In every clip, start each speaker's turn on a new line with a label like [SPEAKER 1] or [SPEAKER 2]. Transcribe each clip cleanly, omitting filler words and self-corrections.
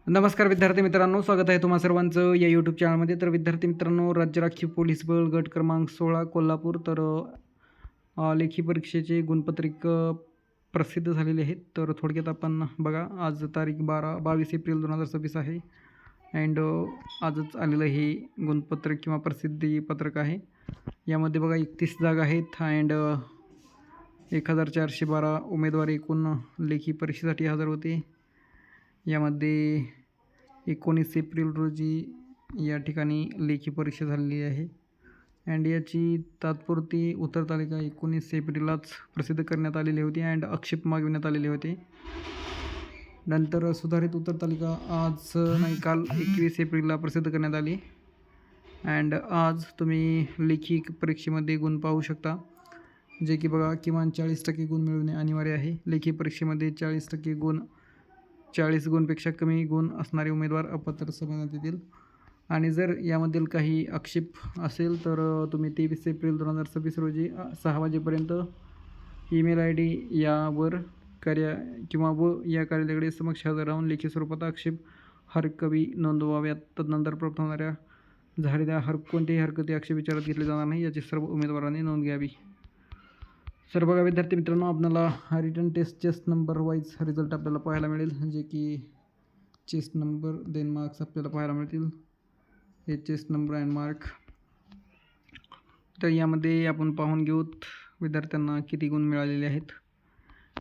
[SPEAKER 1] नमस्कार विद्यार्थी मित्रांनो, स्वागत आहे तुम्हा सर्वांचं या यूट्यूब चॅनलमध्ये. तर विद्यार्थी मित्रांनो, राज्य राखीव पोलीस बळ गट क्रमांक 16 कोल्हापूर. तर लेखी परीक्षेचे गुणपत्रिक प्रसिद्ध झालेले आहेत. तर थोडक्यात आपण बघा, आज तारीख 22 एप्रिल 2026 आहे. अँड आजच आलेलं हे गुणपत्रक किंवा प्रसिद्धी पत्रक आहे. यामध्ये बघा 31 जागा आहेत अँड 1412 उमेदवार एकूण लेखी परीक्षेसाठी हजर होते. यामध्ये 19 एप्रिल रोजी या ठिकाणी लेखी परीक्षा झालेली आहे अँड याची तात्पुरती उत्तर तालिका 19 एप्रिललाच प्रसिद्ध करण्यात आलेली होती अँड आक्षेप मागविण्यात आलेले होते. नंतर सुधारित उत्तर तालिका आज नाही, काल 21 एप्रिलला प्रसिद्ध करण्यात आली अँड आज तुम्ही लेखी परीक्षेमध्ये गुण पाहू शकता, जे की बघा किमान 40% गुण मिळवणे अनिवार्य आहे. लेखी परीक्षेमध्ये 40% गुण, 40 गुणपेक्षा कमी गुण असणारे उमेदवार अपात्र समजण्यात येतील. आणि जर यामधील काही आक्षेप असेल तर तुम्ही 23 एप्रिल 2026 रोजी 6 वाजेपर्यंत ईमेल ID यावर या कार्यालयाकडे समक्ष हजर राहून लेखी स्वरूपात आक्षेप हरकती नोंदवाव्यात. तदनंतर प्राप्त होणाऱ्या झालेल्या कोणत्याही हरकती आक्षेप विचारात घेतले जाणार नाही, याची सर्व उमेदवारांनी नोंद घ्यावी. सर बघा विद्यार्थी मित्रांनो, आपल्याला written chest number wise result आपल्याला पाहायला मिळेल, जे की चेस्ट नंबर देन मार्क्स आपल्याला पाहायला मिळतील. हे चेस्ट नंबर अँड मार्क. तर यामध्ये आपण पाहून घेऊत विद्यार्थ्यांना किती गुण मिळालेले आहेत,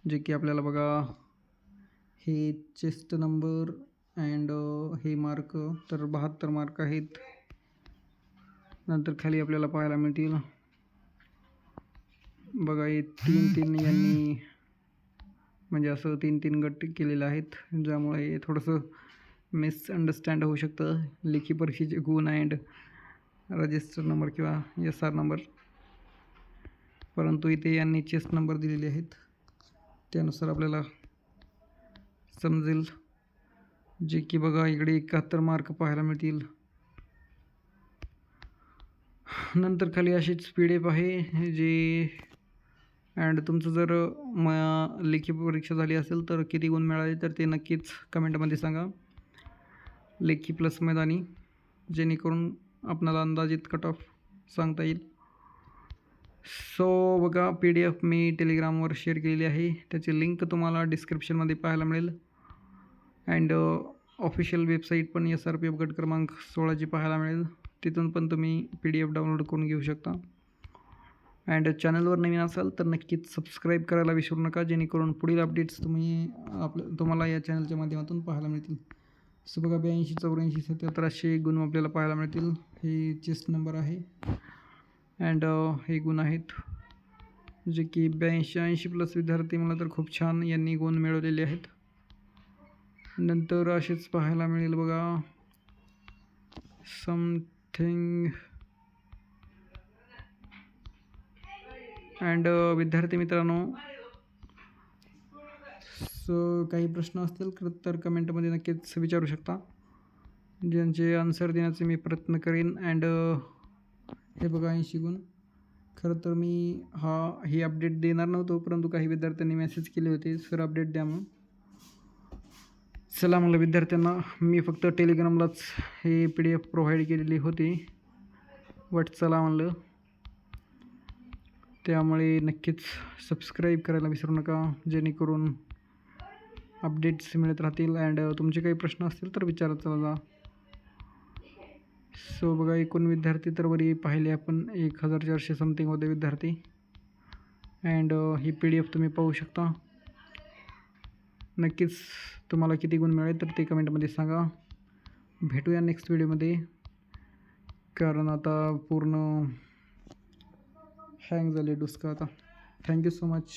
[SPEAKER 1] जे की आपल्याला बघा हे चेस्ट नंबर अँड हे मार्क तर 72 मार्क आहेत. नंतर खाली आपल्याला पाहायला मिळतील बघा हे 3-3 यांनी म्हणजे असं 3-3 गट केलेले आहेत, ज्यामुळे थोडंसं मिसअंडरस्टँड होऊ शकतं लेखी परीक्षेचे गुण अँड रजिस्टर नंबर किंवा SR नंबर. परंतु इथे यांनी चेस्ट नंबर दिलेले आहेत, त्यानुसार आपल्याला समजेल, जे की बघा इकडे 71 मार्क पाहायला मिळतील. नंतर खाली अशीच PDF आहे जे अँड तुमचं जर लेखी परीक्षा झाली असेल तर किती गुण मिळाले तर ते नक्कीच कमेंटमध्ये सांगा, लेखी प्लस मैदानी, जेणेकरून आपल्याला अंदाजित कट ऑफ सांगता येईल. सो बघा PDF मी टेलिग्रामवर शेअर केलेली आहे, त्याची लिंक तुम्हाला डिस्क्रिप्शनमध्ये पाहायला मिळेल अँड ऑफिशियल वेबसाईट पण SRPF गट क्रमांक 16ची पाहायला मिळेल. तिथून पण तुम्ही PDF डाउनलोड करून घेऊ शकता. अँड चॅनलवर नवीन असाल तर नक्कीच सबस्क्राईब करायला विसरू नका, जेणेकरून पुढील अपडेट्स तुम्हाला या चॅनलच्या माध्यमातून पाहायला मिळतील. सो बघा 82, 84, 77, 80 गुण आपल्याला पाहायला मिळतील. हे चेस्ट नंबर आहे अँड हे गुण आहेत, जे की 82-80 प्लस विद्यार्थी मला तर खूप छान यांनी गुण मिळवलेले आहेत. नंतर असेच पाहायला मिळेल बघा समथिंग अँड विद्यार्थी मित्रांनो, सो काही प्रश्न असतील तर कमेंटमध्ये नक्कीच विचारू शकता, ज्यांचे आन्सर देण्याचे मी प्रयत्न करेन. अँड हे बघा 80 गुण. खरं तर मी ही अपडेट देणार नव्हतो, परंतु काही विद्यार्थ्यांनी मेसेज केले होते सर अपडेट द्या म्हणून. चला म्हणलं विद्यार्थ्यांना मी फक्त टेलिग्रामलाच हे PDF प्रोव्हाइड केलेली होती, बट चला म्हणलं, त्यामुळे नक्कीच सबस्क्राईब करायला विसरू नका, जेणेकरून अपडेट्स मिळत राहतील. अँड तुमचे काही प्रश्न असतील तर विचारत चला जा. सो बघा एकूण विद्यार्थी तर वरी पाहिले आपण 1400 समथिंग होते विद्यार्थी अँड ही PDF तुम्ही पाहू शकता. नक्कीच तुम्हाला किती गुण मिळाले तर ते कमेंटमध्ये सांगा. भेटूया नेक्स्ट व्हिडिओमध्ये, कारण आता पूर्ण हँग झाले डुसका आता. Thank you so much.